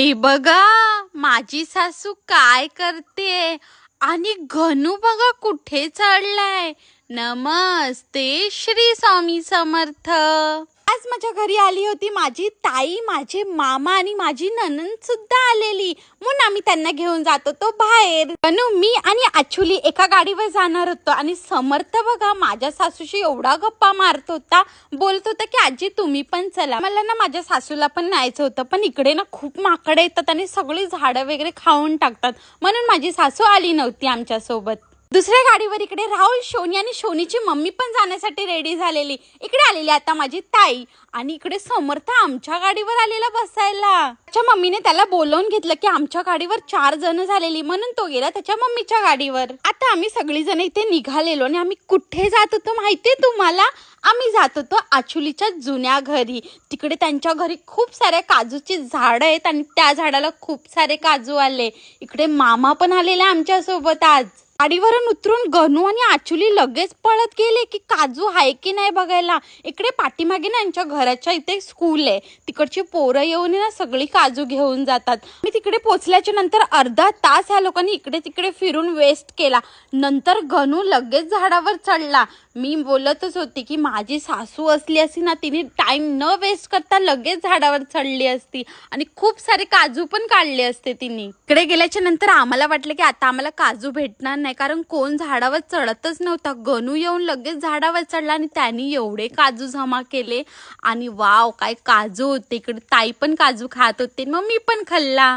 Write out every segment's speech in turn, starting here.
हे बघा माझी सासू काय करते आणि गणू बघा कुठे चढलाय. नमस्ते श्री स्वामी समर्थ. आज माझ्या घरी आली होती माझी ताई, माझे मामा आणि माझी नणंद सुद्धा आलेली, म्हणून आम्ही त्यांना घेऊन जात होतो बाहेर. गणू, मी आणि अचुली एका गाडीवर जाणार होतो आणि समर्थ बघा माझ्या सासूशी एवढा गप्पा मारत होता, बोलत होता की आजी तुम्ही पण चला. मला ना माझ्या सासूला पण न्यायचं होतं, पण इकडे ना खूप माकडे येतात आणि सगळी झाडं वगैरे खाऊन टाकतात, म्हणून माझी सासू आली नव्हती आमच्या सोबत. दुसऱ्या गाडीवर इकडे राहुल, शोनी आणि शोनीची मम्मी पण जाण्यासाठी रेडी झालेली. इकडे आलेली आता माझी ताई आणि इकडे समर्थ आमच्या गाडीवर आलेला बसायला. त्याच्या मम्मीने त्याला बोलवून घेतलं की आमच्या गाडीवर 4 जण झालेली, म्हणून तो गेला त्याच्या मम्मीच्या गाडीवर. आता आम्ही सगळी जण इथे निघालेलो आणि आम्ही कुठे जात होतो माहितीये तुम्हाला? आम्ही जात होतो आचुलीच्या जुन्या घरी. तिकडे त्यांच्या घरी खूप साऱ्या काजूची झाडं आहेत आणि त्या झाडाला खूप सारे काजू आले. इकडे मामा पण आलेले आमच्या सोबत. आज गाडीवरून उतरून गणू आणि आचुली लगेच पळत गेले की काजू आहे की नाही बघायला. इकडे पाठीमागे ना यांच्या घराच्या इथे स्कूल आहे, तिकडची पोरं येऊन ना सगळी काजू घेऊन जातात. मी तिकडे पोहोचल्याच्या नंतर अर्धा तास ह्या लोकांनी इकडे तिकडे फिरून वेस्ट केला. नंतर गणू लगेच झाडावर चढला. मी बोलतच होती की माझी सासू असली असती ना, तिने टाइम न वेस्ट करता लगेच झाडावर चढली असती आणि खूप सारे काजू पण काढले असते तिने. इकडे गेल्याच्या नंतर आम्हाला वाटलं की आता आम्हाला काजू भेटणार नाही, कारण कोण झाडावर चढतच नव्हता. गणू येऊन लगेच झाडावर चढला आणि त्यांनी एवढे काजू जमा केले आणि वाव काय काजू होते. इकडे ताई पण काजू खात होते, मग मी पण खाल्ला.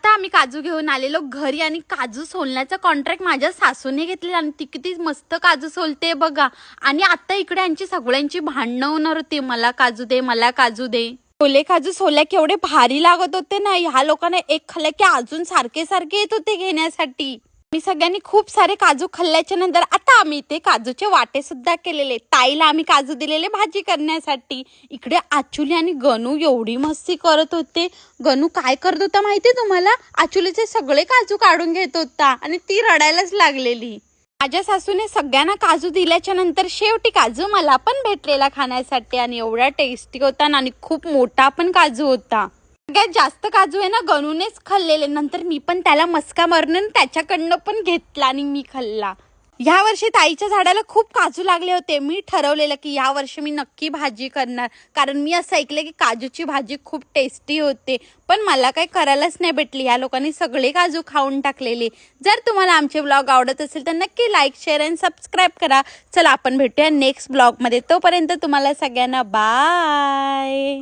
आता आम्ही काजू घेऊन आलेलो घरी आणि काजू सोलण्याचा कॉन्ट्रॅक्ट माझ्या सासूने घेतलेला आणि ती किती मस्त काजू सोलते बघा. आणि आता इकडे यांची सगळ्यांची भांडणं होणार होती, मला काजू दे मला काजू दे. ओले काजू सोल्या की एवढे भारी लागत होते ना, ह्या लोकांना एक खाल्लं की अजून सारखे सारखे येत होते घेण्यासाठी. मी सगळ्यांनी खूप सारे काजू खाल्ल्याच्या नंतर आता आम्ही इथे काजूचे वाटे सुद्धा केलेले. ताईला आम्ही काजू दिलेले भाजी करण्यासाठी. इकडे आचुली आणि गणू एवढी मस्ती करत होते. गणू काय करत होता माहितीये तुम्हाला? आचुलीचे सगळे काजू काढून घेत होता आणि ती रडायलाच लागलेली. माझ्या सासूने सगळ्यांना काजू दिल्याच्या नंतर शेवटी काजू मला पण भेटलेला खाण्यासाठी आणि एवढा टेस्टी होता आणि खूप मोठा पण काजू होता. सगळ्यात जास्त काजू आहे ना गणूनेच खाल्लेले. नंतर मी पण त्याला मस्का मारून त्याच्याकडनं पण घेतला आणि मी खाल्ला. ह्या वर्षी ताईच्या झाडाला खूप काजू लागले होते. मी ठरवलेलं की या वर्षी मी नक्की भाजी करणार, कारण मी असं ऐकलं की काजूची भाजी खूप टेस्टी होते, पण मला काही करायलाच नाही भेटली. या लोकांनी सगळे काजू खाऊन टाकलेले. जर तुम्हाला आमचे ब्लॉग आवडत असेल तर नक्की लाईक, शेअर आणि सबस्क्राईब करा. चला आपण भेटूया नेक्स्ट ब्लॉगमध्ये. तोपर्यंत तुम्हाला सगळ्यांना बाय.